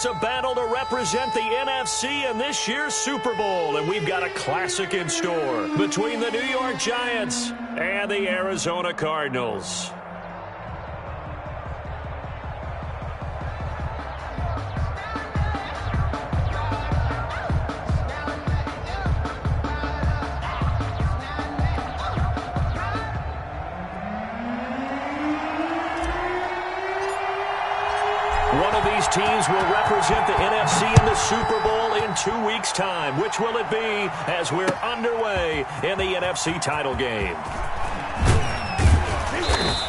It's a battle to represent the NFC in this year's Super Bowl, and we've got a classic in store between the New York Giants and the Arizona Cardinals. One of these teams will represent the NFC in the Super Bowl in 2 weeks' time. Which will it be as we're underway in the NFC title game?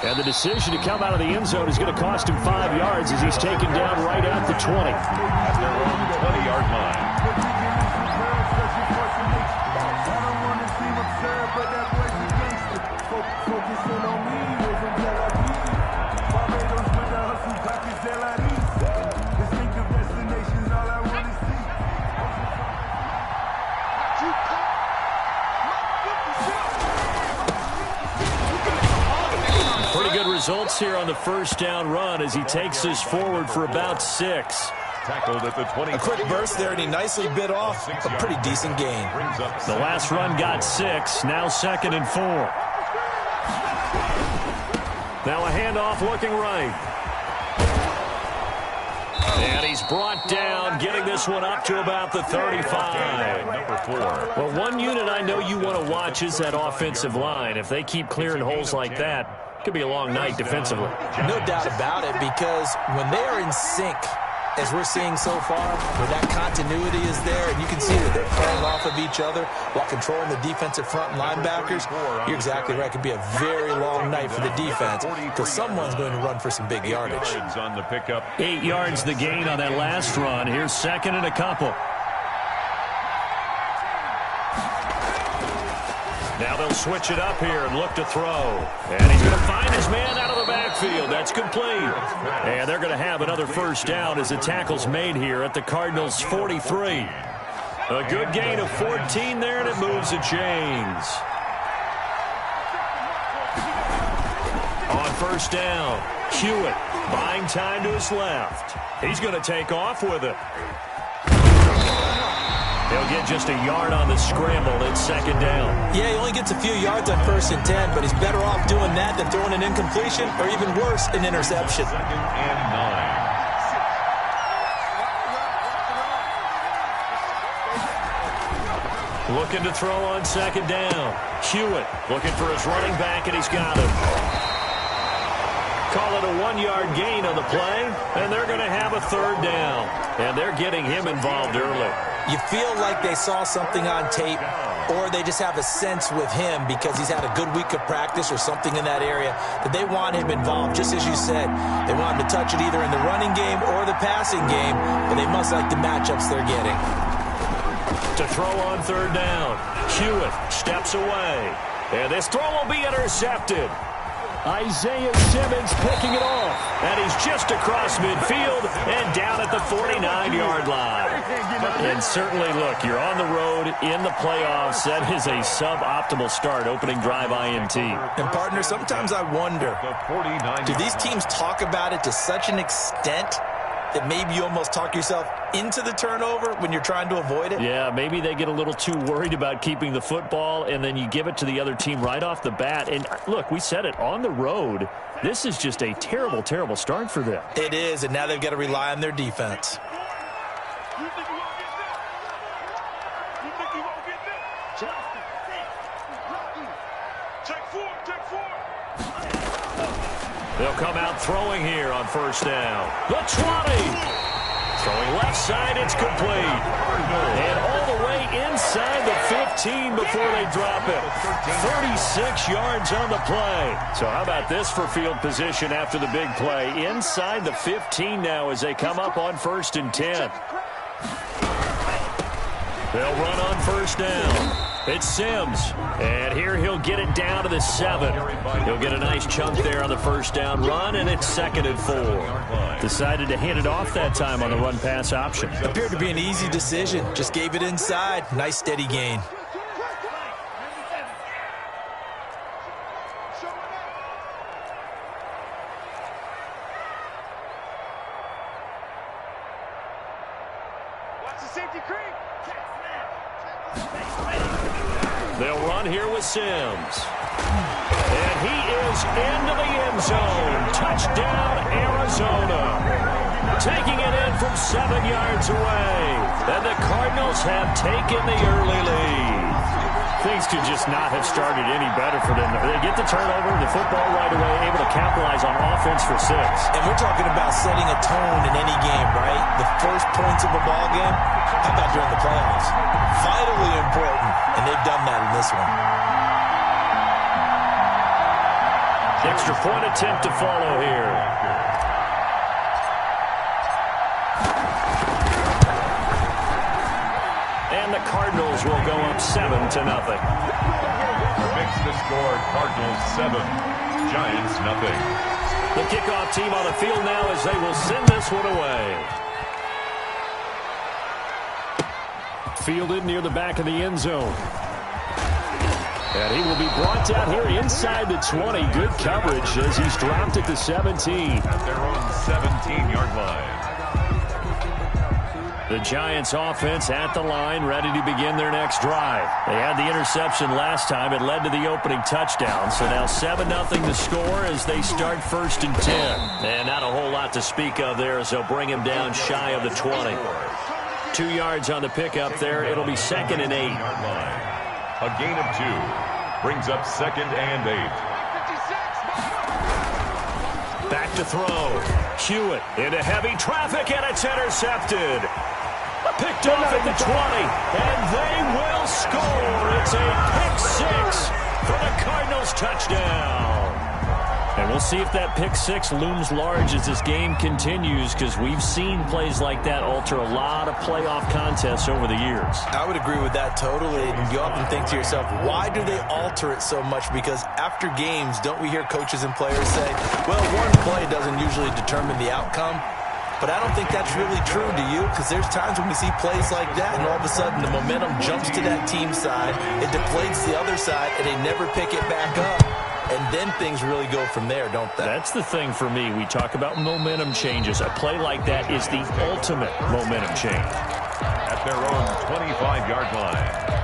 And the decision to come out of the end zone is going to cost him 5 yards as he's taken down right at the 20. At their own 20-yard line. Results here on the first down run as he takes this forward for about 6. Tackled at the 20. A quick burst there, and he nicely bit off a pretty decent gain. The last run got 6, now 2nd and 4. Now a handoff looking right. And he's brought down, getting this one up to about the 35. Number 4. Well, one unit I know you want to watch is that offensive line. If they keep clearing holes like that, could be a long night defensively. No doubt about it, because when they are in sync, as we're seeing so far, where that continuity is there, and you can see that they're playing off of each other while controlling the defensive front linebackers, you're exactly right. It could be a very long night for the defense because someone's going to run for some big yardage. On the pickup. 8 yards the gain on that last run. Here's 2nd and a couple. Now they'll switch it up here and look to throw. And he's going to find his man out of the backfield. That's complete. And they're going to have another first down as the tackle's made here at the Cardinals' 43. A good gain of 14 there, and it moves the chains. On first down, Hewitt buying time to his left. He's going to take off with it. He'll get just a yard on the scramble. It's 2nd down. Yeah, he only gets a few yards on 1st and 10, but he's better off doing that than throwing an incompletion or even worse, an interception. 2nd and 9. Looking to throw on 2nd down. Hewitt looking for his running back, and he's got him. Call it a 1-yard gain on the play, and they're going to have a 3rd down. And they're getting him involved early. You feel like they saw something on tape, or they just have a sense with him because he's had a good week of practice or something in that area that they want him involved. Just as you said, they want him to touch it either in the running game or the passing game, but they must like the matchups they're getting. To throw on 3rd down, Hewitt steps away, and this throw will be intercepted. Isaiah Simmons picking it off, and he's just across midfield and down at the 49-yard line. And certainly, look, you're on the road in the playoffs. That is a suboptimal start, opening drive INT. And, partner, sometimes I wonder, do these teams talk about it to such an extent that maybe you almost talk yourself into the turnover when you're trying to avoid it? Yeah, maybe they get a little too worried about keeping the football, and then you give it to the other team right off the bat. And, look, we said it, on the road, this is just a terrible, terrible start for them. It is, and now they've got to rely on their defense. They'll come out throwing here on 1st down. The 20. Throwing left side, it's complete. And all the way inside the 15 before they drop it. 36 yards on the play. So how about this for field position after the big play? Inside the 15 now as they come up on 1st and 10. They'll run on 1st down. It's Sims, and here he'll get it down to the 7. He'll get a nice chunk there on the 1st down run, and it's 2nd and 4. Decided to hand it off that time on the run-pass option. Appeared to be an easy decision. Just gave it inside. Nice steady gain. They'll run here with Sims. And he is into the end zone. Touchdown, Arizona. Taking it in from 7 yards away. And the Cardinals have taken the early lead. Things could just not have started any better for them. They get the turnover, the football right away, able to capitalize on offense for 6. And we're talking about setting a tone in any game, right? The first points of a ball game, how about during the playoffs? Vitally important, and they've done that in this one. Extra point attempt to follow here. And the Cardinals will go up 7-0. Makes the score Cardinals 7, Giants nothing. The kickoff team on the field now as they will send this one away. Fielded near the back of the end zone. And he will be brought down here inside the 20. Good coverage as he's dropped at the 17. At their own 17-yard line. The Giants offense at the line, ready to begin their next drive. They had the interception last time. It led to the opening touchdown. So now 7-0 the score as they start 1st and 10. And not a whole lot to speak of there as they'll bring him down shy of the 20. 2 yards on the pickup there. It'll be 2nd and 8. A gain of 2 brings up 2nd and 8. Back to throw. Hewitt into heavy traffic, and it's intercepted. Picked off at the 20, and they will score. It's a pick 6 for the Cardinals touchdown. And we'll see if that pick 6 looms large as this game continues, because we've seen plays like that alter a lot of playoff contests over the years. I would agree with that totally. And you often think to yourself, why do they alter it so much? Because after games, don't we hear coaches and players say, well, one play doesn't usually determine the outcome. But I don't think that's really true, do you? Because there's times when we see plays like that, and all of a sudden the momentum jumps to that team side, it deflates the other side, and they never pick it back up. And then things really go from there, don't they? That's the thing for me. We talk about momentum changes. A play like that is the ultimate momentum change. At their own 25-yard line.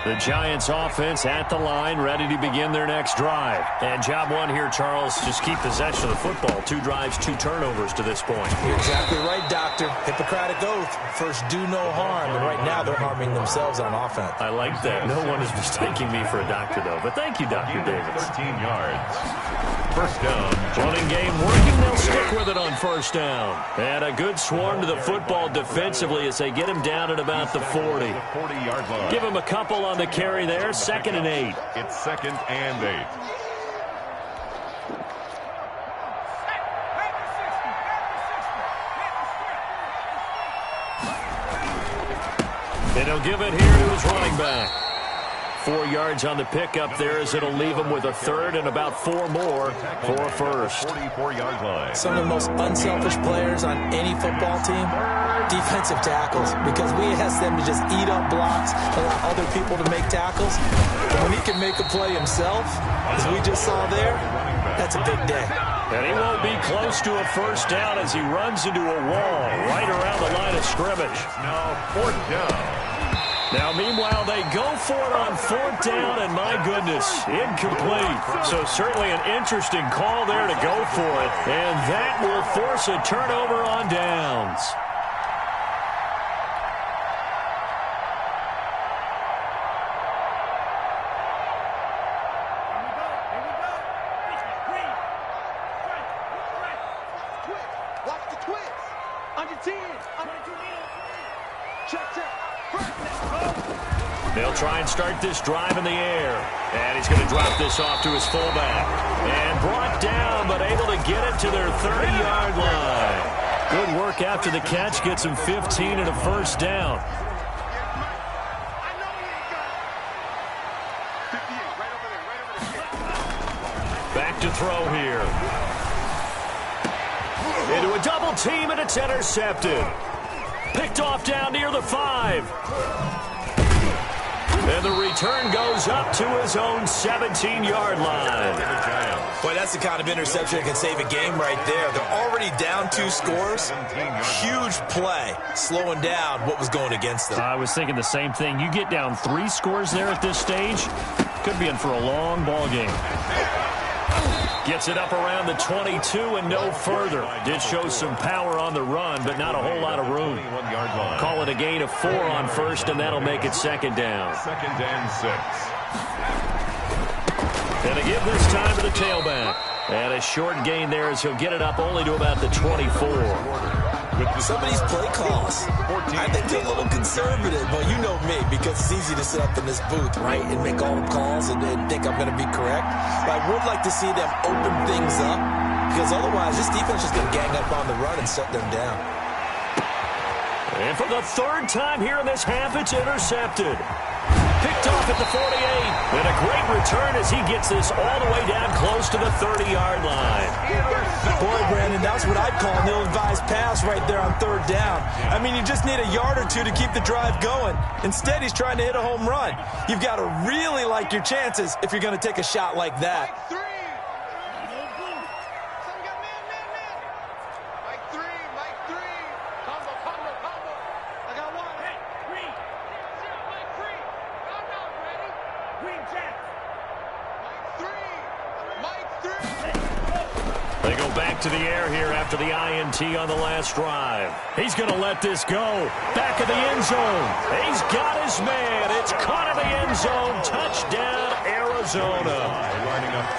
The Giants offense at the line, ready to begin their next drive. And job one here, Charles, just keep possession of the football. 2 drives, 2 turnovers to this point. You're exactly right, Doctor. Hippocratic oath. First, do no harm. And right now, they're harming themselves on offense. I like that. No one is mistaking me for a doctor, though. But thank you, Dr. Davis. 13 yards. First down. Running game working. They'll stick with it on first down. And a good swarm to the football defensively as they get him down at about the 40. 40-yard line. Give him a couple on the carry there. 2nd and 8. It's 2nd and 8. And he'll give it here to his running back. 4 yards on the pickup there as it'll leave him with a 3rd and about 4 more for a first. 44-yard line. Some of the most unselfish players on any football team, defensive tackles, because we ask them to just eat up blocks, allow other people to make tackles. But when he can make a play himself, as we just saw there, that's a big day. And he won't be close to a first down as he runs into a wall right around the line of scrimmage. Now 4th down. Now, meanwhile, they go for it on 4th down, and my goodness, incomplete. So certainly an interesting call there to go for it, and that will force a turnover on downs. They'll try and start this drive in the air. And he's going to drop this off to his fullback. And brought down, but able to get it to their 30-yard line. Good work after the catch. Gets him 15 and a first down. Back to throw here. Into a double team, and it's intercepted. Picked off down near the 5. And the return goes up to his own 17-yard line. Boy, that's the kind of interception that can save a game right there. They're already down 2 scores. Huge play, slowing down what was going against them. I was thinking the same thing. You get down 3 scores there at this stage, could be in for a long ball game. Gets it up around the 22 and no further. Did show some power on the run, but not a whole lot of room. Call it a gain of 4 on first, and that'll make it second down. Second and 6. And a give this time to the tailback. And a short gain there as he'll get it up only to about the 24. Some of these play calls, I think they're a little conservative. But you know me, because it's easy to sit up in this booth, right, and make all the calls and think I'm going to be correct. But I would like to see them open things up, because otherwise this defense is going to gang up on the run and shut them down. And for the 3rd time here in this half, it's intercepted. Picked off at the 48. And a great return as he gets this all the way down close to the 30-yard line. Boy, Brandon, that's what I'd call an ill-advised pass right there on 3rd down. I mean, you just need a yard or 2 to keep the drive going. Instead, he's trying to hit a home run. You've got to really like your chances if you're going to take a shot like that. They go back to the air here after the INT on the last drive. He's going to let this go. Back of the end zone. He's got his man. It's caught in the end zone. Touchdown, Arizona.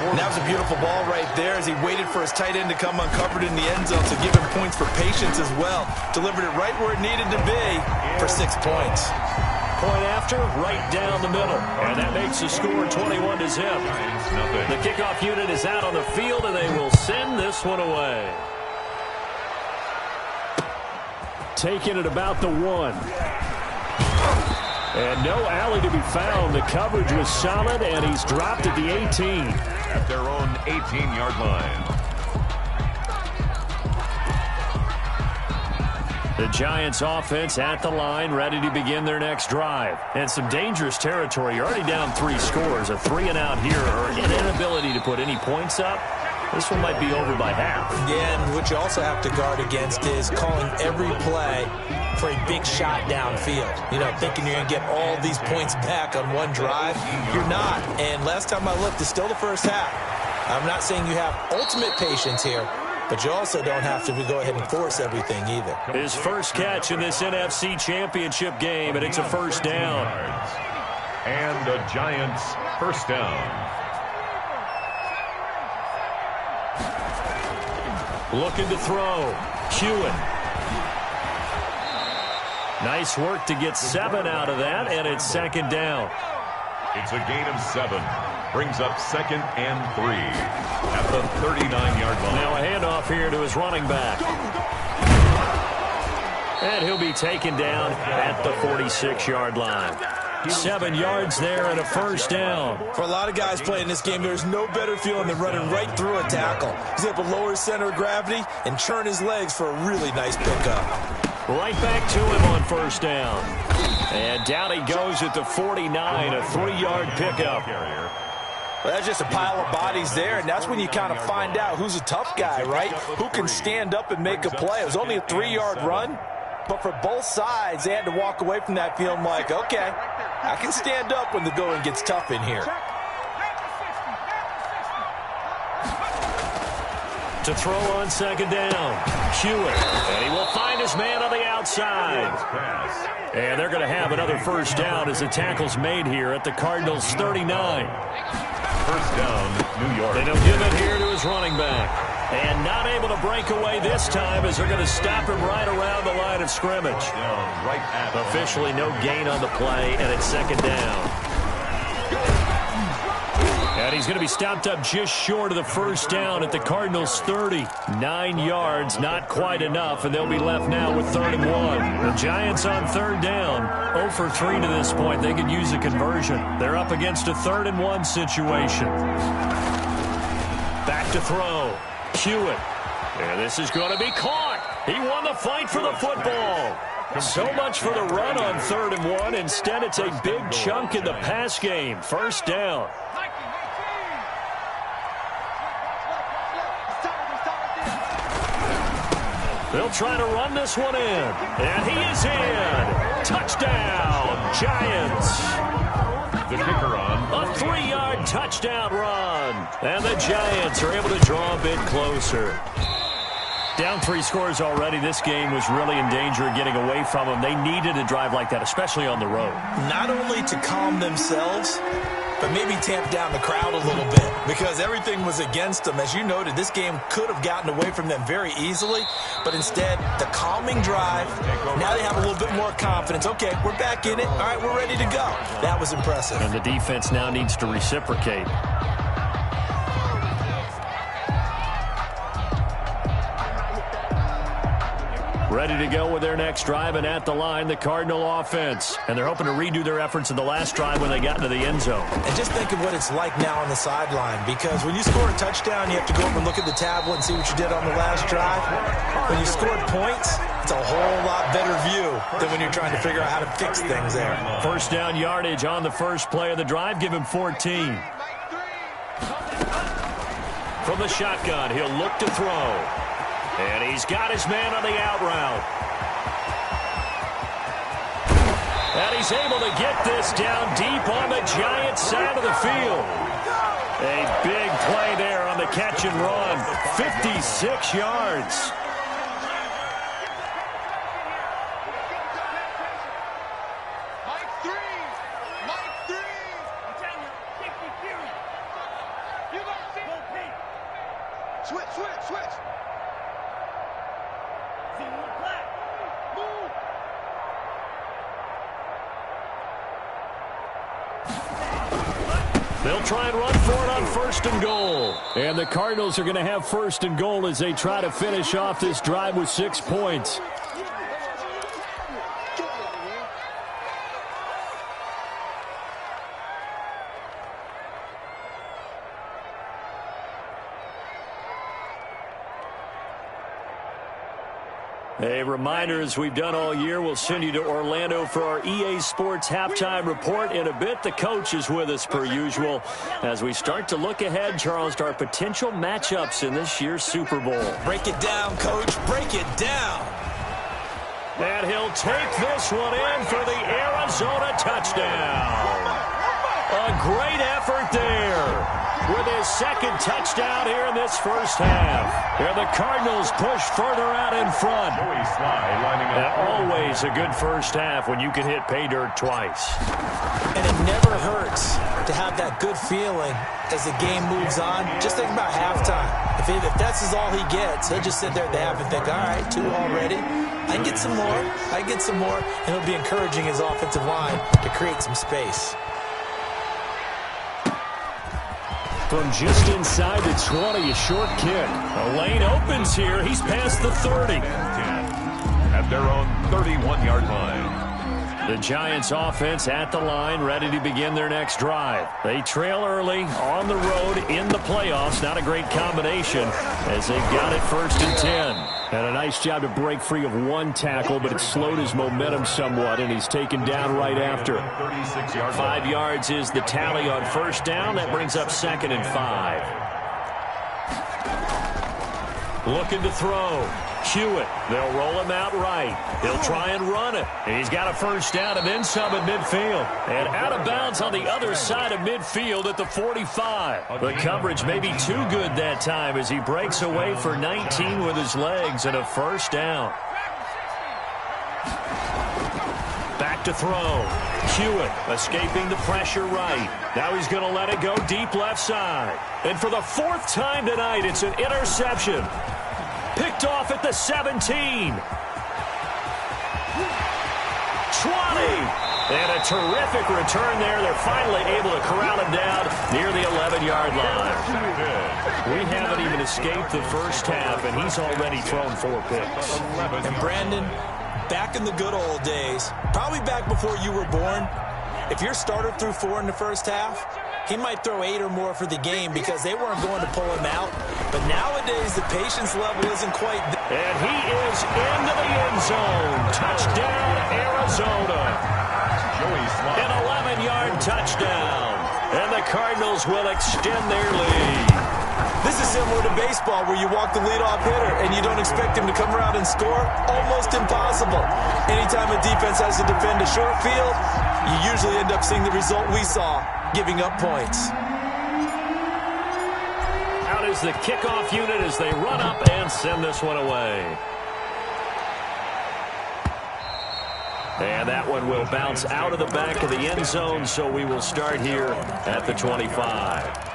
And that was a beautiful ball right there as he waited for his tight end to come uncovered in the end zone to give him points for patience as well. Delivered it right where it needed to be for 6 points. Point after, right down the middle. And that makes the score 21-0. The kickoff unit is out on the field, and they will send this one away. Taking it about the 1. And no alley to be found. The coverage was solid, and he's dropped at the 18. At their own 18-yard line. The Giants offense at the line, ready to begin their next drive. And some dangerous territory. You're already down 3 scores. A 3-and-out here, or an inability to put any points up. This one might be over by half. Yeah, and what you also have to guard against is calling every play for a big shot downfield. You know, thinking you're going to get all these points back on one drive. You're not. And last time I looked, it's still the first half. I'm not saying you have ultimate patience here, but you also don't have to go ahead and force everything either. His first catch in this NFC Championship game, and it's a first down. And the Giants first down. Looking to throw. Hewitt. Nice work to get 7 out of that, and it's second down. It's a gain of 7. Brings up second and 3 at the 39-yard line. Now a handoff here to his running back. And he'll be taken down at the 46-yard line. 7 yards there and a first down. For a lot of guys playing this game, there's no better feeling than running right through a tackle. He's able to lower his center of gravity and churn his legs for a really nice pickup. Right back to him on first down. And down he goes at the 49, a 3-yard pickup. Well, that's just a pile of bodies there, and that's when you kind of find out who's a tough guy, right? Who can stand up and make a play. It was only a 3-yard run, but for both sides, they had to walk away from that feeling like, okay, I can stand up when the going gets tough in here. To throw on second down, Hewitt, and he will find his man on the outside. And they're going to have another first down as the tackle's made here at the Cardinals' 39. First down, New York. And he'll give it here to his running back. And not able to break away this time as they're going to stop him right around the line of scrimmage. Officially no gain on the play, and it's second down. And he's going to be stopped up just short of the first down at the Cardinals' 30. 9 yards, not quite enough, and they'll be left now with 3rd and 1. The Giants on third down, 0 for 3 to this point. They could use a conversion. They're up against a 3rd and 1 situation. Back to throw. Hewitt. And this is going to be caught. He won the fight for the football. So much for the run on 3rd and 1. Instead, it's a big chunk in the pass game. First down. They'll try to run this one in. And he is in. Touchdown, Giants. The kicker on. A 3-yard touchdown run. And the Giants are able to draw a bit closer. Down 3 scores already. This game was really in danger of getting away from them. They needed a drive like that, especially on the road. Not only to calm themselves, but maybe tamp down the crowd a little bit because everything was against them. As you noted, this game could have gotten away from them very easily, but instead, the calming drive, now they have a little bit more confidence. Okay, we're back in it. All right, we're ready to go. That was impressive. And the defense now needs to reciprocate. Ready to go with their next drive, and at the line, the Cardinal offense. And they're hoping to redo their efforts in the last drive when they got into the end zone. And just think of what it's like now on the sideline, because when you score a touchdown, you have to go over and look at the tablet and see what you did on the last drive. When you scored points, it's a whole lot better view than when you're trying to figure out how to fix things there. First down yardage on the first play of the drive. Give him 14. From the shotgun, he'll look to throw. And he's got his man on the out route. And he's able to get this down deep on the Giants side of the field. A big play there on the catch and run. 56 yards. Switch. They'll try and run for it on 1st and goal. And the Cardinals are going to have 1st and goal as they try to finish off this drive with 6 points. A reminder, as we've done all year, we'll send you to Orlando for our EA Sports halftime report in a bit. The coach is with us per usual as we start to look ahead, Charles, to our potential matchups in this year's Super Bowl. Break it down, Coach. Break it down. And he'll take this one in for the Arizona touchdown. A great effort there with his 2nd touchdown here in this first half. And the Cardinals push further out in front. And always a good first half when you can hit pay dirt twice. And it never hurts to have that good feeling as the game moves on. Just think about halftime. If that's all he gets, he'll just sit there at the half and think, all right, 2 already. I can get some more. And he'll be encouraging his offensive line to create some space. From just inside the 20, a short kick. A lane opens here. He's past the 30. At their own 31-yard line. The Giants offense at the line, ready to begin their next drive. They trail early on the road in the playoffs. Not a great combination as they've got it 1st and 10. And a nice job to break free of 1 tackle, but it slowed his momentum somewhat, and he's taken down right after. 5 yards is the tally on 1st down. That brings up 2nd and 5. Looking to throw. Hewitt, they'll roll him out right. He'll try and run it. He's got a 1st down and then some at midfield. And out of bounds on the other side of midfield at the 45. The coverage may be too good that time as he breaks away for 19 with his legs and a 1st down. Back to throw. Hewitt escaping the pressure right. Now he's going to let it go deep left side. And for the 4th time tonight, it's an interception. Picked off at the 17. 20. And a terrific return there. They're finally able to corral him down near the 11-yard line. We haven't even escaped the first half, and he's already thrown 4 picks. And Brandon, back in the good old days, probably back before you were born, if your starter threw 4 in the first half, he might throw 8 or more for the game because they weren't going to pull him out. But nowadays, the patience level isn't quite there. And he is into the end zone. Touchdown, Arizona. An 11-yard touchdown. And the Cardinals will extend their lead. This is similar to baseball where you walk the leadoff hitter and you don't expect him to come around and score. Almost impossible. Anytime a defense has to defend a short field, you usually end up seeing the result we saw, giving up points. Out is the kickoff unit as they run up and send this one away. And that one will bounce out of the back of the end zone, so we will start here at the 25.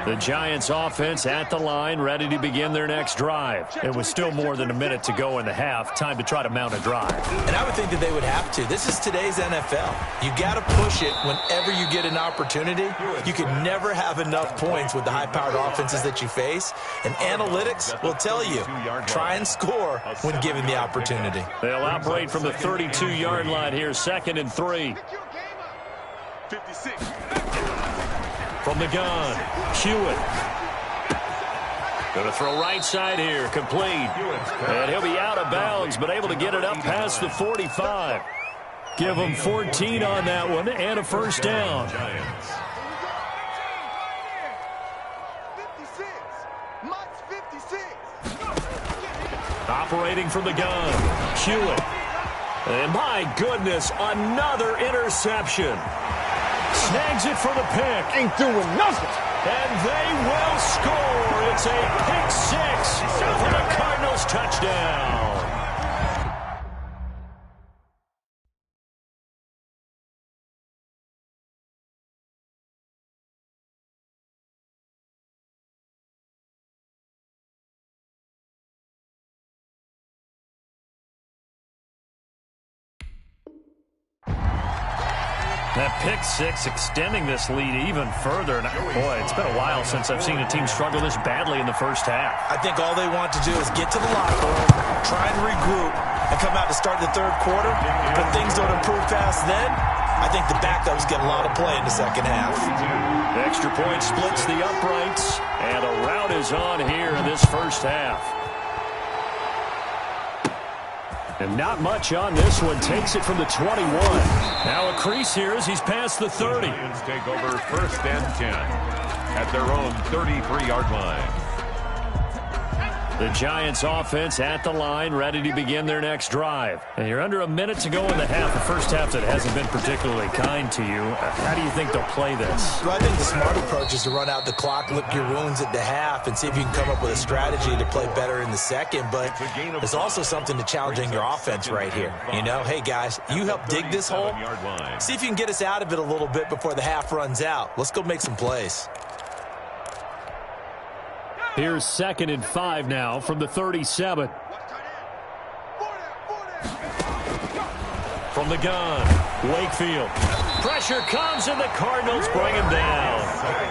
The Giants offense at the line, ready to begin their next drive. It was still more than a minute to go in the half. Time to try to mount a drive. And I would think that they would have to. This is today's NFL. You got to push it whenever you get an opportunity. You can never have enough points with the high-powered offenses that you face. And analytics will tell you, try and score when given the opportunity. They'll operate from the 32-yard line here, 2nd and 3. 56. From the gun, Hewitt. Going to throw right side here, complete. And he'll be out of bounds, but able to get it up past the 45. Give him 14 on that one and a first down. 56. Operating from the gun, Hewitt. And my goodness, another interception. Snags it for the pick. Ain't doing nothing. And they will score. It's a pick six for the Cardinals touchdown. That pick six extending this lead even further. And boy, it's been a while since I've seen a team struggle this badly in the first half. I think all they want to do is get to the locker room, try and regroup, and come out to start the third quarter. But things don't improve fast then. I think the backups get a lot of play in the second half. The extra point splits the uprights, and a rout is on here in this first half. And not much on this one. Takes it from the 21. Now a crease here as he's past the 30. Lions take over 1st and 10 at their own 33-yard line. The Giants offense at the line, ready to begin their next drive. And you're under a minute to go in the half. The first half that hasn't been particularly kind to you. How do you think they'll play this? Well, I think the smart approach is to run out the clock, lick your wounds at the half, and see if you can come up with a strategy to play better in the second. But there's also something to challenging your offense right here. You know, hey, guys, you help dig this hole. See if you can get us out of it a little bit before the half runs out. Let's go make some plays. Here's 2nd and 5 now from the 37. From the gun, Wakefield. Pressure comes and the Cardinals bring him down.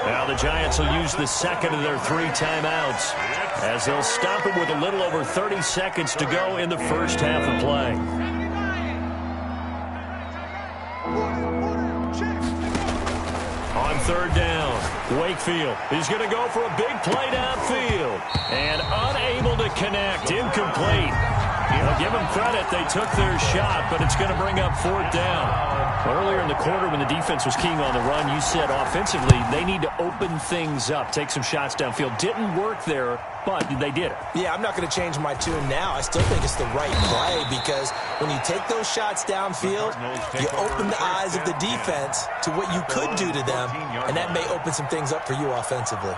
Now the Giants will use the second of their 3 timeouts as they'll stop it with a little over 30 seconds to go in the first half of play. On 3rd down, Wakefield. He's going to go for a big play downfield. And unable to connect. Incomplete. Well, give them credit. They took their shot, but it's going to bring up 4th down. Earlier in the quarter when the defense was keying on the run, you said offensively they need to open things up, take some shots downfield. Didn't work there, but they did it. Yeah, I'm not going to change my tune now. I still think it's the right play because when you take those shots downfield, you open the eyes of the defense to what you could do to them, and that may open some things up for you offensively.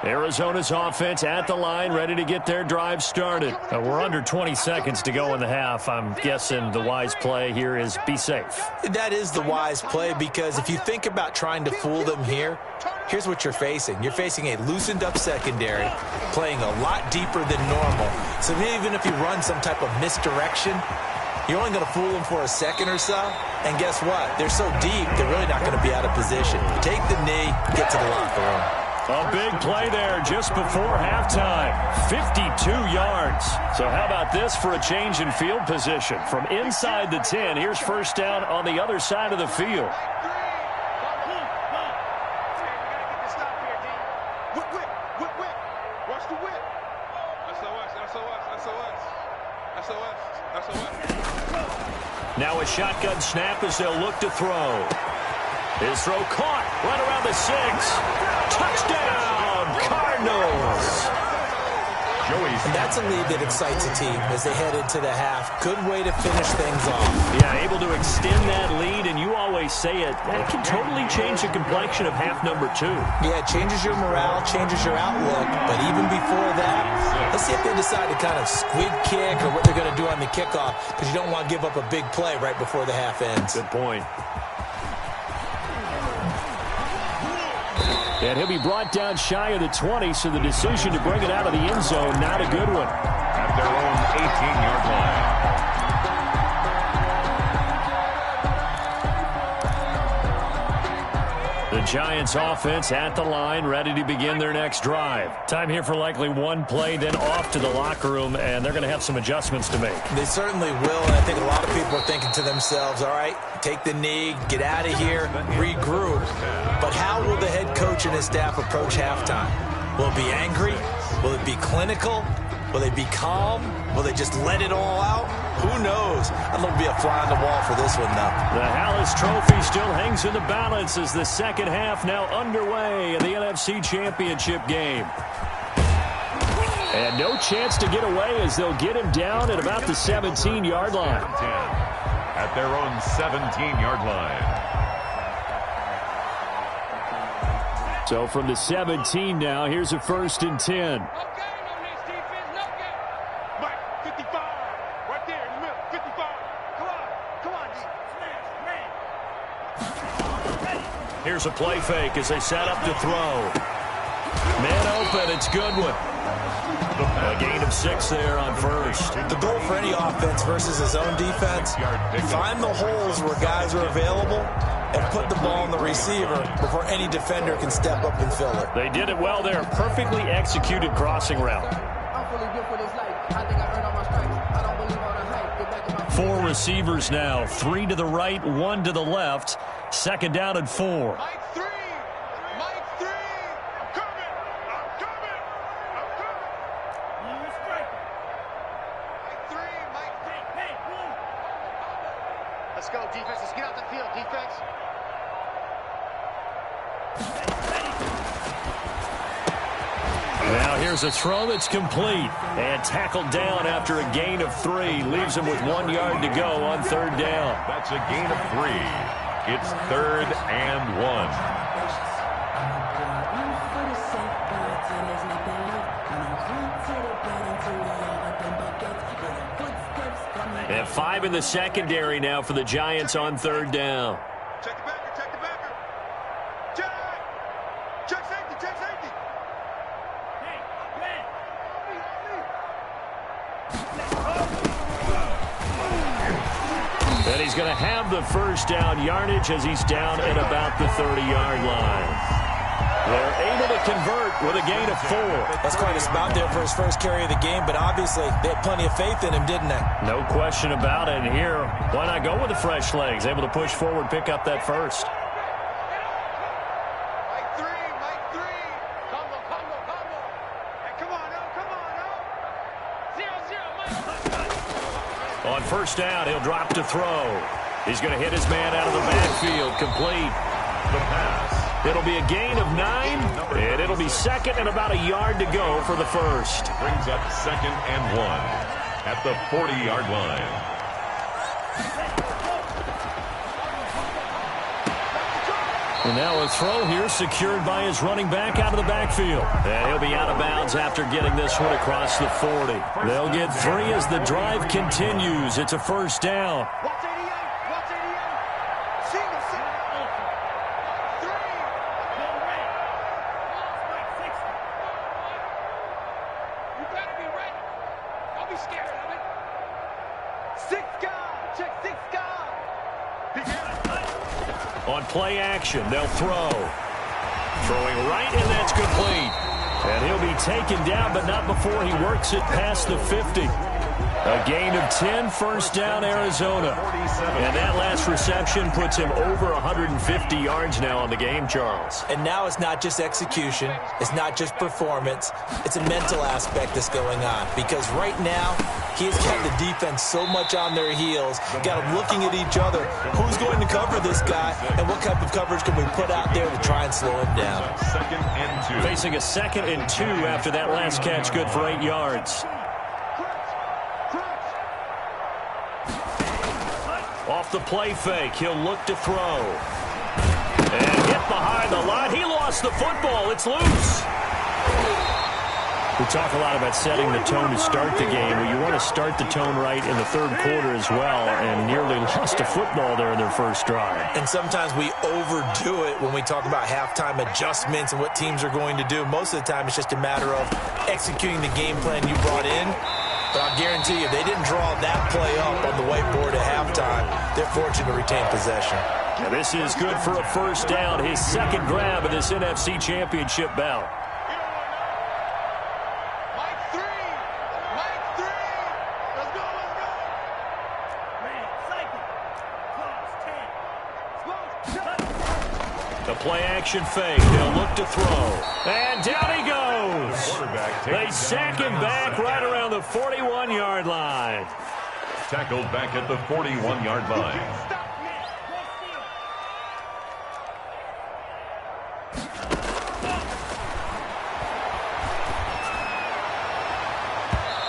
Arizona's offense at the line, ready to get their drive started. We're under 20 seconds to go in the half. I'm guessing the wise play here is be safe. That is the wise play because if you think about trying to fool them here, here's what you're facing. You're facing a loosened up secondary, playing a lot deeper than normal. So even if you run some type of misdirection, you're only going to fool them for a second or so. And guess what? They're so deep, they're really not going to be out of position. Take the knee, get to the locker room. A big play there just before halftime. 52 yards. So how about this for a change in field position? From inside the 10, here's 1st down on the other side of the field. Whip, whip, whip, whip. Watch the whip. SOS, SOS, SOS. SOS, SOS. Now a shotgun snap as they'll look to throw. His throw caught right around the 6. Touchdown, Cardinals. And that's a lead that excites a team as they head into the half. Good way to finish things off. Yeah, able to extend that lead, and you always say it, that can totally change the complexion of half number 2. Yeah, it changes your morale, changes your outlook. But even before that, let's see if they decide to kind of squib kick or what they're going to do on the kickoff, because you don't want to give up a big play right before the half ends. Good point. And he'll be brought down shy of the 20, so the decision to bring it out of the end zone, not a good one. At their own 18-yard line. The Giants offense at the line, ready to begin their next drive. Time here for likely one play, then off to the locker room, and they're going to have some adjustments to make. They certainly will, and I think a lot of people are thinking to themselves, all right, take the knee, get out of here, regroup. But how will the head coach and his staff approach halftime? Will it be angry? Will it be clinical? Will they be calm? Will they just let it all out? Who knows? I'd love to be a fly on the wall for this one, though. The Hallis Trophy still hangs in the balance as the second half now underway in the NFC Championship game. And no chance to get away as they'll get him down at about the 17-yard line. At their own 17-yard line. So from the 17 now, here's a 1st and 10. Here's a play fake as they set up to throw. Man open, it's Goodwin. A gain of 6 there on first. The goal for any offense versus his own defense, find the holes where guys are available and put the ball on the receiver before any defender can step up and fill it. They did it well there. Perfectly executed crossing route. 4 receivers now. 3 to the right, 1 to the left. 2nd down and 4. Mike 3. Mike 3. I'm coming. I'm coming. I'm coming. Mike 3. Mike 3. Let's go, defense. Let's get out the field, defense. Now here's a throw that's complete and tackled down after a gain of 3. Leaves him with 1 yard to go on 3rd down. That's a gain of 3. It's 3rd and 1. And 5 in the secondary now for the Giants on 3rd down. Check the backer. Check the backer. Check safety. Check safety. And he's going to have the 1st down yardage as he's down at about the 30-yard line. They're able to convert with a gain of 4. That's quite a spot there for his first carry of the game, but obviously they had plenty of faith in him, didn't they? No question about it. And here, why not go with the fresh legs? Able to push forward, pick up that 1st. Mike 3. Mike 3. Combo. Hey, come on, no. 0-0, Mike. On 1st down, he'll drop to throw. He's going to hit his man out of the backfield. Complete. The pass. It'll be a gain of 9, and it'll be 2nd and about a yard to go for the 1st. Brings up 2nd and 1 at the 40-yard line. And now a throw here secured by his running back out of the backfield. And he'll be out of bounds after getting this one across the 40. They'll get 3 as the drive continues. It's a 1st down. Watch 88. Watch 88. Single. 3. You better be ready. Don't be scared of it. 6 guys. Check 6 guys. On play action, they'll throw. Throwing right, and that's complete. And he'll be taken down, but not before he works it past the 50. A gain of 10, first down, Arizona. And that last reception puts him over 150 yards now on the game, Charles. And now it's not just execution. It's not just performance. It's a mental aspect that's going on. Because right now, he's got the defense so much on their heels, got them looking at each other. Who's going to cover this guy, and what type of coverage can we put out there to try and slow him down? Second and 2. Facing a 2nd and 2 after that last catch, good for 8 yards. Off the play fake, he'll look to throw. And get behind the line. He lost the football. It's loose. We talk a lot about setting the tone to start the game. Well, you want to start the tone right in the third quarter as well, and nearly lost a football there in their first drive. And sometimes we overdo it when we talk about halftime adjustments and what teams are going to do. Most of the time, it's just a matter of executing the game plan you brought in. But I'll guarantee you, if they didn't draw that play up on the whiteboard at halftime, they're fortunate to retain possession. Now this is good for a first down, his second grab of this NFC Championship bout. The play-action fake. They'll look to throw. And down he goes. They sack him back right around the 41-yard line. Tackled back at the 41-yard line.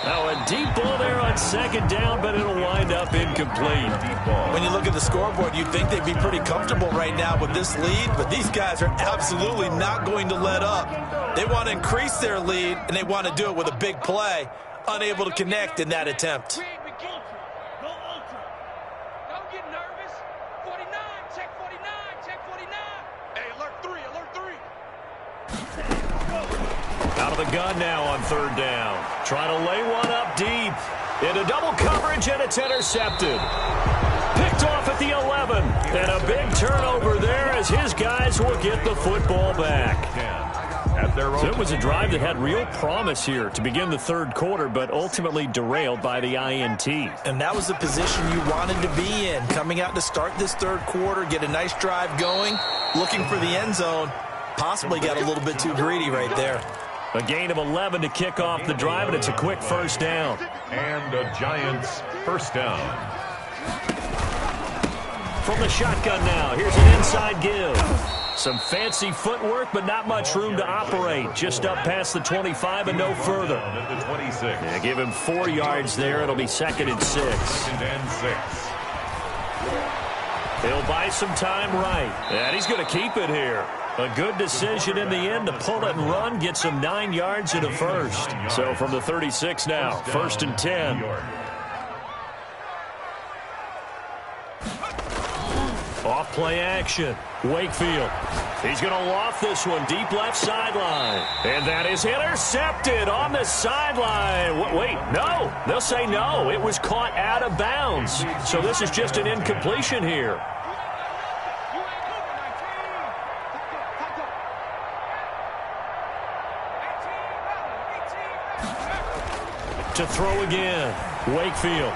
Now a deep ball there on second down, but it'll wind up incomplete. When you look at the scoreboard, you'd think they'd be pretty comfortable right now with this lead, but these guys are absolutely not going to let up. They want to increase their lead, and they want to do it with a big play. Unable to connect in that attempt. Out of the gun now on third down. Trying to lay one up deep. Into double coverage, and it's intercepted. Picked off at the 11. And a big turnover there as his guys will get the football back. So it was a drive that had real promise here to begin the third quarter, but ultimately derailed by the INT. And that was the position you wanted to be in. Coming out to start this third quarter, get a nice drive going, looking for the end zone. Possibly got a little bit too greedy right there. A gain of 11 to kick off the drive, and it's a quick first down. And the Giants first down. From the shotgun now, here's an inside give. Some fancy footwork, but not much room to operate. Just up past the 25 and no further. At the 26. Yeah, give him 4 yards there. It'll be 2nd and 6. 2nd and 6. He'll buy some time right. And he's going to keep it here. A good decision in the end to pull it and run, get some 9 yards in a first. So from the 36 now, 1st and 10. Off play action. Wakefield. He's going to loft this one deep left sideline. And that is intercepted on the sideline. Wait, no. They'll say no. It was caught out of bounds. So this is just an incompletion here. To throw again. Wakefield.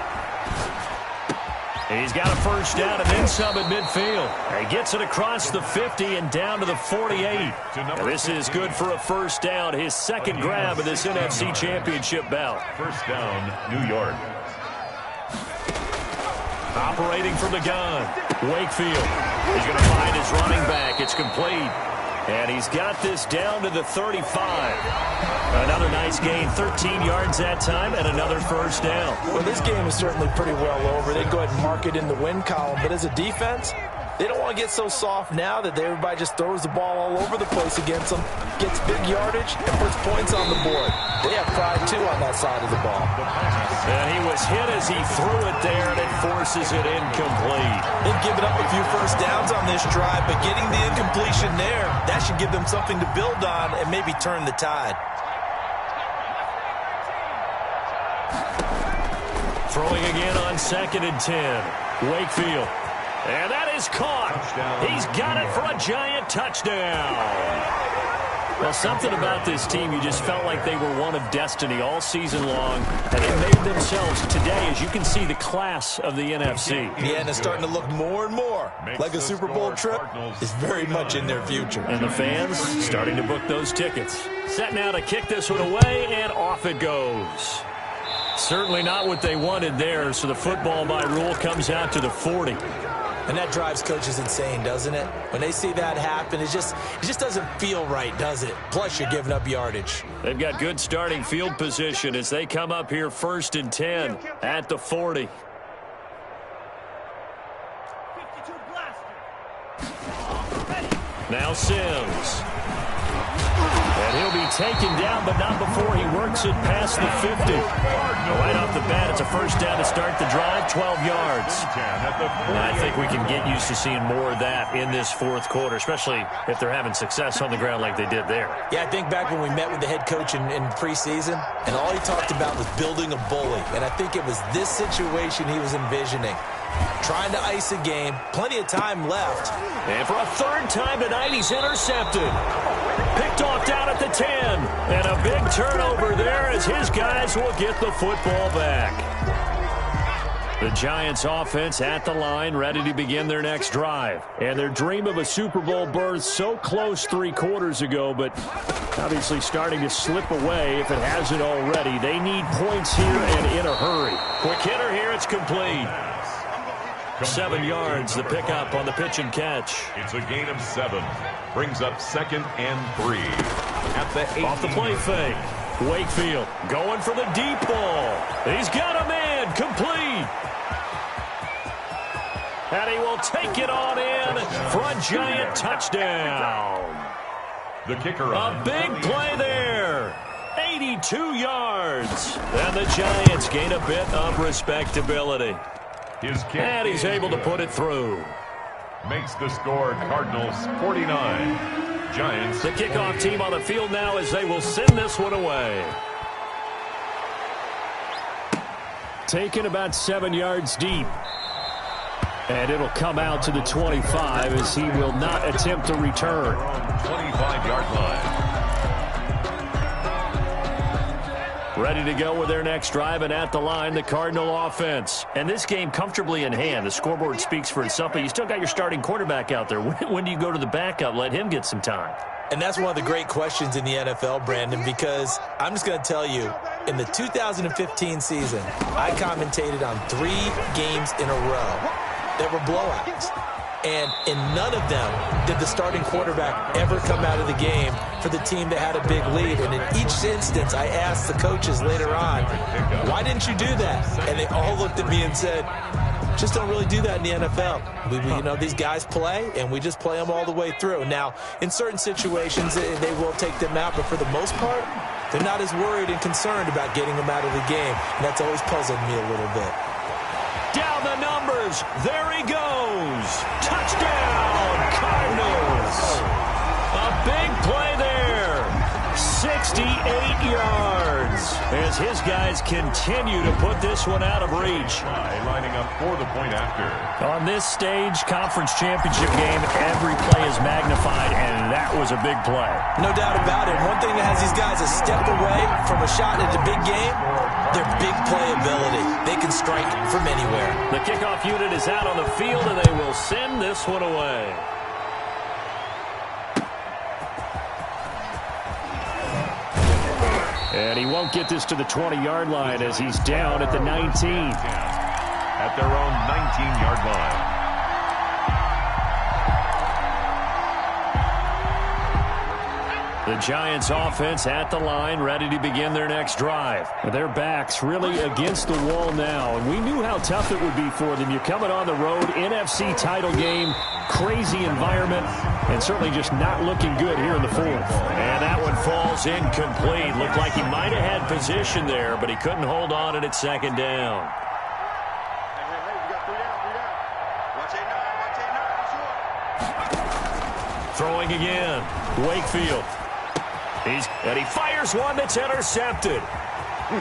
He's got a first down and then some at midfield. He gets it across the 50 and down to the 48. And this is good for a first down. His second grab of this NFC Championship bout. First down, New York. Operating from the gun. Wakefield. He's going to find his running back. It's complete. And he's got this down to the 35. Another nice gain, 13 yards that time, and another first down. Well, this game is certainly pretty well over. They'd go ahead and mark it in the win column. But as a defense, they don't want to get so soft now that everybody just throws the ball all over the place against them, gets big yardage, and puts points on the board. They have pride, too, on that side of the ball. And he was hit as he threw it there, and it forces it incomplete. They've given up a few first downs on this drive, but getting the incompletion there, that should give them something to build on and maybe turn the tide. Throwing again on 2nd and 10. Wakefield. And that is caught. Touchdown. He's got it for a Giant touchdown. Well, something about this team, you just felt like they were one of destiny all season long, and they made themselves today, as you can see, the class of the NFC. Yeah, and it's starting to look more and more like a Super Bowl trip is very much in their future. And the fans starting to book those tickets. Set now to kick this one away, and off it goes. Certainly not what they wanted there, so the football by rule comes out to the 40. And that drives coaches insane, doesn't it? When they see that happen, it just doesn't feel right, does it? Plus, you're giving up yardage. They've got good starting field position as they come up here 1st and 10 at the 40. Now Sims. And he'll be taken down, but not before he works it past the 50. Right off the bat, it's a first down to start the drive, 12 yards. And I think we can get used to seeing more of that in this fourth quarter, especially if they're having success on the ground like they did there. Yeah, I think back when we met with the head coach in preseason, and all he talked about was building a bully. And I think it was this situation he was envisioning. Trying to ice a game, plenty of time left. And for a third time tonight, he's intercepted. Picked off down at the 10. And a big turnover there as his guys will get the football back. The Giants offense at the line, ready to begin their next drive. And their dream of a Super Bowl berth so close 3 quarters ago, but obviously starting to slip away if it hasn't already. They need points here and in a hurry. Quick hitter here, it's complete. 7 yards, the pickup on the pitch and catch. It's a gain of 7. Brings up 2nd and 3. At the 8. Off the play fake. Wakefield going for the deep ball. He's got a man, complete. And he will take it on in for a Giant touchdown. The kicker A big play there. 82 yards. And the Giants gain a bit of respectability. His kick and he's able to put it through. Makes the score Cardinals 49. Giants. The kickoff team on the field now as they will send this one away. Taken about 7 yards deep. And it'll come out to the 25 as he will not attempt to return. 25-yard line. Ready to go with their next drive, and at the line, the Cardinal offense. And this game comfortably in hand. The scoreboard speaks for itself, but you still got your starting quarterback out there. When do you go to the backup? Let him get some time. And that's one of the great questions in the NFL, Brandon, because I'm just going to tell you, in the 2015 season, I commentated on 3 games in a row that were blowouts. And in none of them did the starting quarterback ever come out of the game for the team that had a big lead. And in each instance, I asked the coaches later on, why didn't you do that? And they all looked at me and said, just don't really do that in the NFL. You know, these guys play, and we just play them all the way through. Now, in certain situations, they will take them out, but for the most part, they're not as worried and concerned about getting them out of the game. And that's always puzzled me a little bit. Down the numbers. There he goes. Touchdown, Cardinals. A big play there. 68 yards as his guys continue to put this one out of reach. Lining up for the point after. On this stage, conference championship game, every play is magnified, and that was a big play. No doubt about it. One thing that has these guys a step away from a shot at a big game, their big playability. They can strike from anywhere. The kickoff unit is out on the field, and they will send this one away. And he won't get this to the 20-yard line as he's down at the 19. At their own 19-yard line. The Giants offense at the line, ready to begin their next drive. Their backs really against the wall now, and we knew how tough it would be for them. You're coming on the road, NFC title game, crazy environment, and certainly just not looking good here in the fourth. And that one falls incomplete. Looked like he might have had position there, but he couldn't hold on at second down. Throwing again, Wakefield. And he fires one that's intercepted.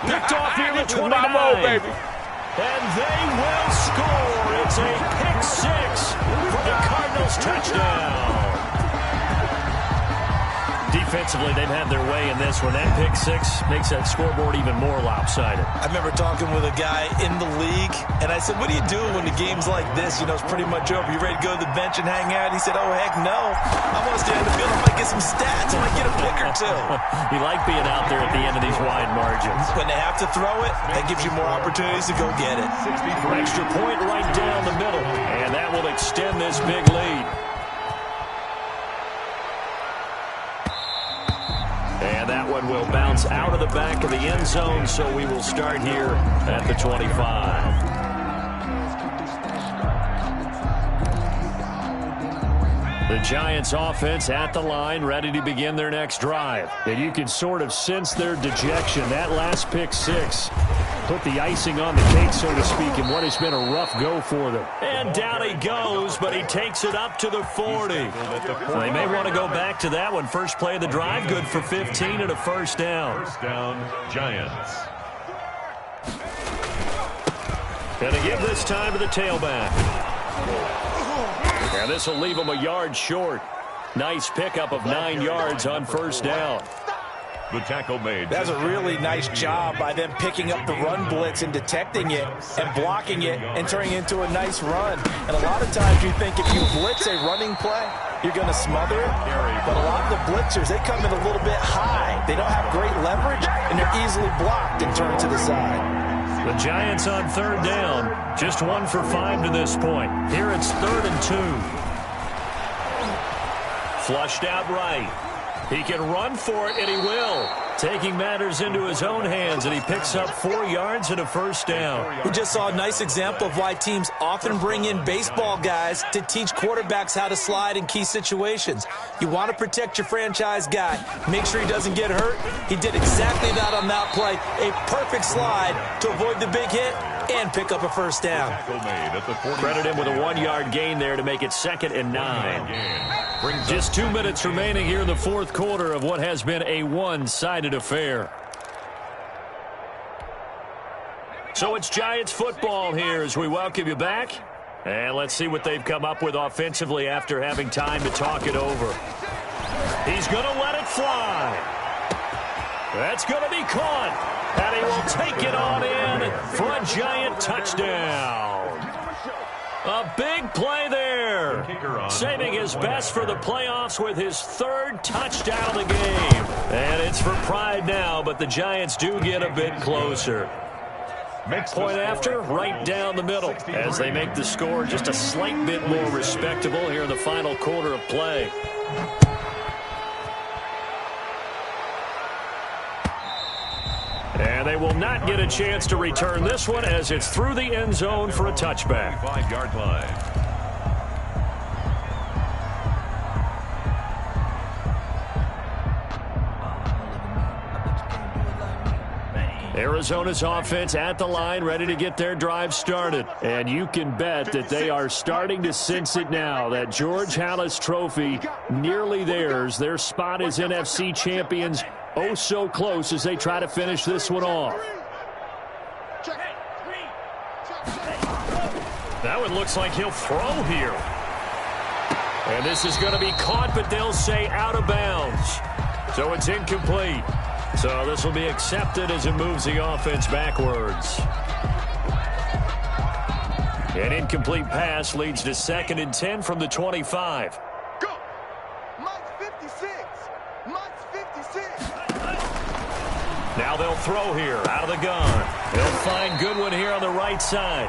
Picked off near the 29. And they will score. It's a pick 6 for the Cardinals touchdown. Defensively, they've had their way in this one. That pick six makes that scoreboard even more lopsided. I remember talking with a guy in the league, and I said, what do you do when the game's like this? You know, it's pretty much over. You ready to go to the bench and hang out? He said, oh, heck no. I want to stay on the field. I might get some stats. I might get a pick or two. You like being out there at the end of these wide margins. When they have to throw it, that gives you more opportunities to go get it. Extra point right down the middle, and that will extend this big lead. And that one will bounce out of the back of the end zone, so we will start here at the 25. The Giants offense at the line, ready to begin their next drive. And you can sort of sense their dejection. That last pick six put the icing on the cake, so to speak, in what has been a rough go for them. And down he goes, but he takes it up to the 40. They may want to go back to that one. First play of the drive, good for 15 and a first down. First down, Giants. And to give this time to the tailback. And this will leave him a yard short. Nice pickup of 9 yards on first down. The tackle made. That's a really nice job by them picking up the run blitz and detecting it and blocking it and turning it into a nice run. And a lot of times you think if you blitz a running play, you're going to smother it. But a lot of the blitzers, they come in a little bit high. They don't have great leverage, and they're easily blocked and turned to the side. The Giants on third down. Just 1 for 5 to this point. Here it's 3rd and 2. Flushed out right. He can run for it, and he will. Taking matters into his own hands, and he picks up 4 yards and a first down. We just saw a nice example of why teams often bring in baseball guys to teach quarterbacks how to slide in key situations. You want to protect your franchise guy. Make sure he doesn't get hurt. He did exactly that on that play. A perfect slide to avoid the big hit and pick up a first down. Credit him with a 1-yard gain there to make it 2nd and 9. Just 2 minutes remaining here in the fourth quarter of what has been a one-sided affair. So it's Giants football here as we welcome you back. And let's see what they've come up with offensively after having time to talk it over. He's going to let it fly. That's going to be caught. And he will take it on in for a Giant touchdown. A big play there. Saving his best for the playoffs with his 3rd touchdown of the game. And it's for pride now, but the Giants do get a bit closer. Point after, right down the middle, as they make the score just a slight bit more respectable here in the final quarter of play. And they will not get a chance to return this one as it's through the end zone for a touchback. 5-yard line. Arizona's offense at the line, ready to get their drive started. And you can bet that they are starting to sense it now. That George Halas trophy, nearly theirs. Their spot as NFC champions, oh so close as they try to finish this one off. That one looks like he'll throw here. And this is going to be caught, but they'll say out of bounds. So it's incomplete. So this will be accepted as it moves the offense backwards. An incomplete pass leads to 2nd and 10 from the 25. Go! Mike's 56! Mike's 56! Now they'll throw here out of the gun. They'll find Goodwin here on the right side.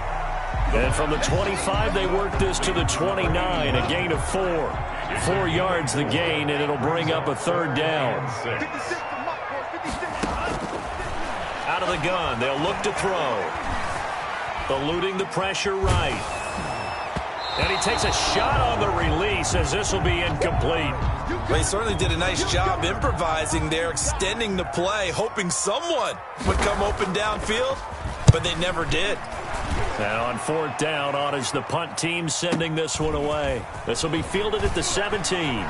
And from the 25, they work this to the 29, a gain of 4. 4 yards the gain, and it'll bring up a 3rd down. 56! Out of the gun, they'll look to throw. Eluding the pressure right. And he takes a shot on the release as this will be incomplete. Well, he certainly did a nice job improvising there, extending the play, hoping someone would come open downfield, but they never did. Now on 4th down, on is the punt team sending this one away. This will be fielded at the 17.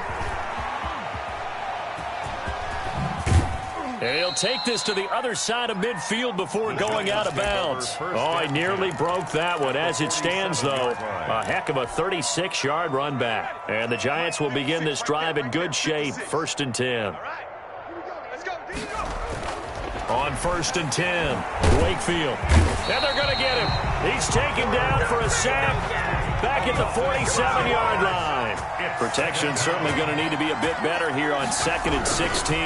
And he'll take this to the other side of midfield before going out of bounds. Oh, he nearly broke that one. As it stands, though, a heck of a 36-yard run back. And the Giants will begin this drive in good shape, 1st and 10. On 1st and 10, Wakefield. And they're going to get him. He's taken down for a sack back at the 47-yard line. Protection certainly going to need to be a bit better here on 2nd and 16.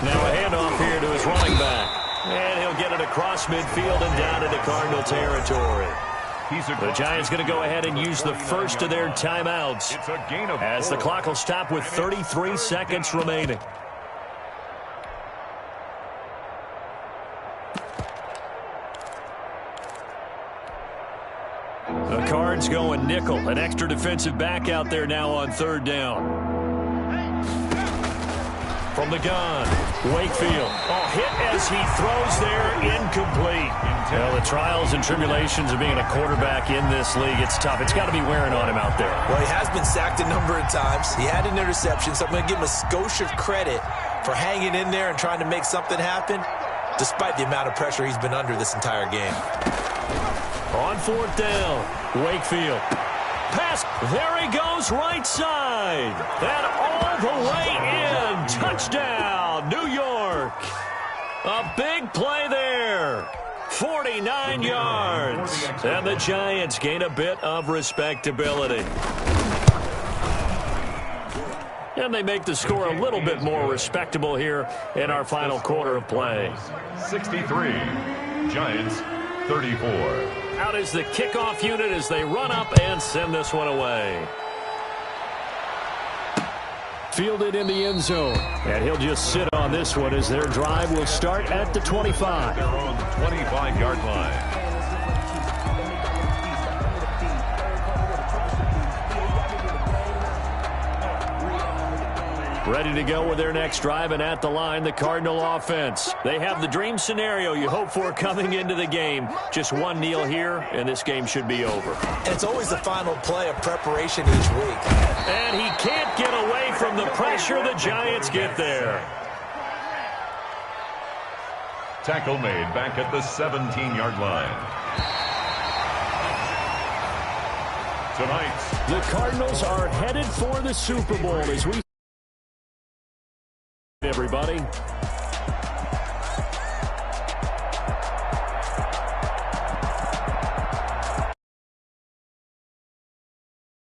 Now a handoff here to his running back. And he'll get it across midfield and down into Cardinal territory. The Giants going to go ahead and use the first of their timeouts as the clock will stop with 33 seconds remaining. The Cards going nickel. An extra defensive back out there now on 3rd down. From the gun, Wakefield. Oh, hit as he throws there, incomplete. Well, the trials and tribulations of being a quarterback in this league, it's tough. It's got to be wearing on him out there. Well, he has been sacked a number of times. He had an interception, so I'm going to give him a skosh of credit for hanging in there and trying to make something happen, despite the amount of pressure he's been under this entire game. On 4th down, Wakefield. Pass, there he goes, right side. And all the way in. Touchdown, New York. A big play there. 49 yards. And the Giants gain a bit of respectability. And they make the score a little bit more respectable here in our final quarter of play. 63, Giants 34. Out is the kickoff unit as they run up and send this one away. Fielded in the end zone. And he'll just sit on this one as their drive will start at the 25. They're on the 25-yard line. Ready to go with their next drive, and at the line, the Cardinal offense. They have the dream scenario you hope for coming into the game. Just one kneel here, and this game should be over. And it's always the final play of preparation each week. And he can't get away from the pressure. The Giants get there. Tackle made back at the 17-yard line. Tonight, the Cardinals are headed for the Super Bowl as we... Everybody.